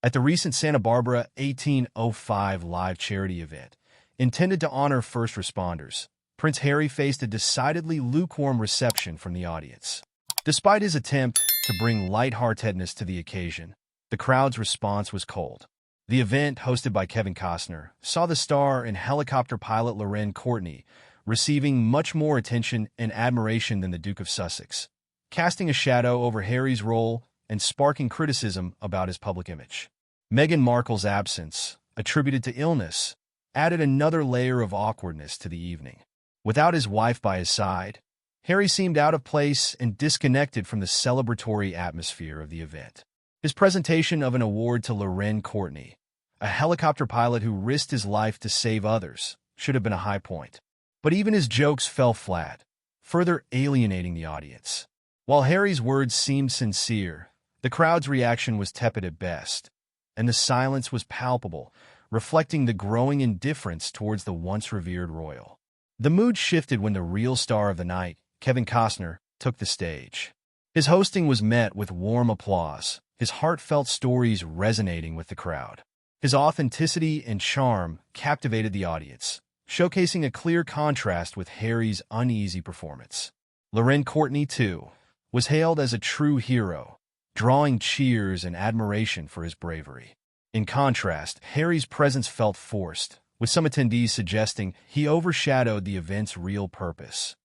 At the recent Santa Barbara 1805 live charity event, intended to honor first responders, Prince Harry faced a decidedly lukewarm reception from the audience. Despite his attempt to bring light-heartedness to the occasion, the crowd's response was cold. The event, hosted by Kevin Costner, saw the star and helicopter pilot Loren Courtney receiving much more attention and admiration than the Duke of Sussex, casting a shadow over Harry's role and sparking criticism about his public image. Meghan Markle's absence, attributed to illness, added another layer of awkwardness to the evening. Without his wife by his side, Harry seemed out of place and disconnected from the celebratory atmosphere of the event. His presentation of an award to Loren Courtney, a helicopter pilot who risked his life to save others, should have been a high point. But even his jokes fell flat, further alienating the audience. While Harry's words seemed sincere, the crowd's reaction was tepid at best, and the silence was palpable, reflecting the growing indifference towards the once revered royal. The mood shifted when the real star of the night, Kevin Costner, took the stage. His hosting was met with warm applause, his heartfelt stories resonating with the crowd. His authenticity and charm captivated the audience, showcasing a clear contrast with Harry's uneasy performance. Loren Courtney, too, was hailed as a true hero, drawing cheers and admiration for his bravery. In contrast, Harry's presence felt forced, with some attendees suggesting he overshadowed the event's real purpose,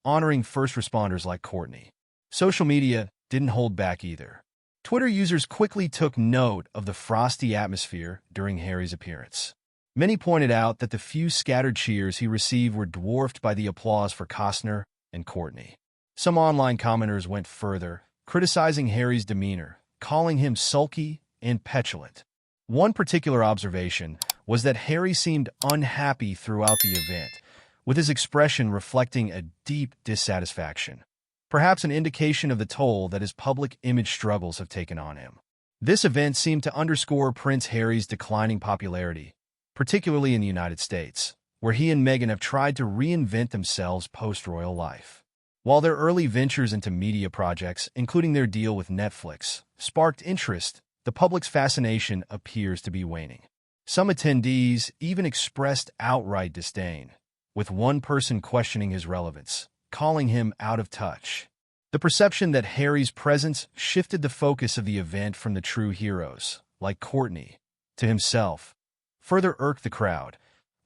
honoring first responders like Courtney. Social media didn't hold back either. Twitter users quickly took note of the frosty atmosphere during Harry's appearance. Many pointed out that the few scattered cheers he received were dwarfed by the applause for Costner and Courtney. Some online commenters went further, criticizing Harry's demeanor, calling him sulky and petulant. One particular observation was that Harry seemed unhappy throughout the event, with his expression reflecting a deep dissatisfaction, perhaps an indication of the toll that his public image struggles have taken on him. This event seemed to underscore Prince Harry's declining popularity, particularly in the United States, where he and Meghan have tried to reinvent themselves post-royal life. While their early ventures into media projects, including their deal with Netflix, sparked interest, the public's fascination appears to be waning. Some attendees even expressed outright disdain, with one person questioning his relevance, calling him out of touch. The perception that Harry's presence shifted the focus of the event from the true heroes, like Courtney, to himself, further irked the crowd,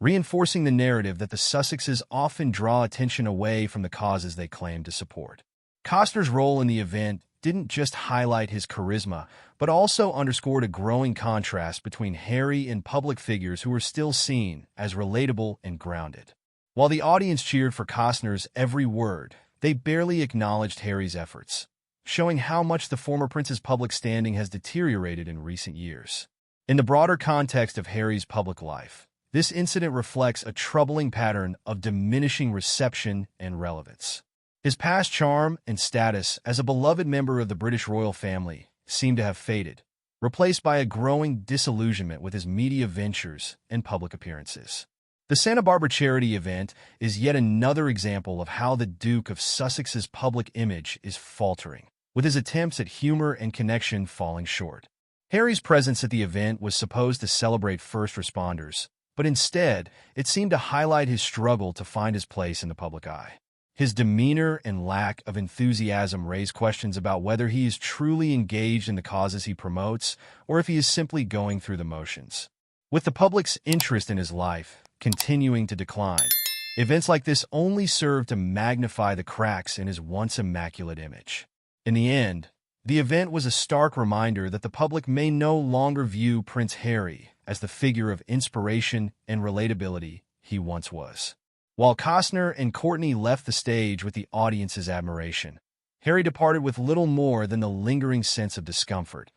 reinforcing the narrative that the Sussexes often draw attention away from the causes they claim to support. Costner's role in the event didn't just highlight his charisma, but also underscored a growing contrast between Harry and public figures who were still seen as relatable and grounded. While the audience cheered for Costner's every word, they barely acknowledged Harry's efforts, showing how much the former prince's public standing has deteriorated in recent years. In the broader context of Harry's public life, this incident reflects a troubling pattern of diminishing reception and relevance. His past charm and status as a beloved member of the British royal family seemed to have faded, replaced by a growing disillusionment with his media ventures and public appearances. The Santa Barbara charity event is yet another example of how the Duke of Sussex's public image is faltering, with his attempts at humor and connection falling short. Harry's presence at the event was supposed to celebrate first responders, but instead, it seemed to highlight his struggle to find his place in the public eye. His demeanor and lack of enthusiasm raise questions about whether he is truly engaged in the causes he promotes or if he is simply going through the motions. With the public's interest in his life continuing to decline, events like this only serve to magnify the cracks in his once immaculate image. In the end, the event was a stark reminder that the public may no longer view Prince Harry as the figure of inspiration and relatability he once was. While Costner and Courtney left the stage with the audience's admiration, Harry departed with little more than the lingering sense of discomfort,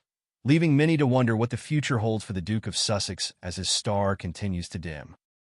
leaving many to wonder what the future holds for the Duke of Sussex as his star continues to dim.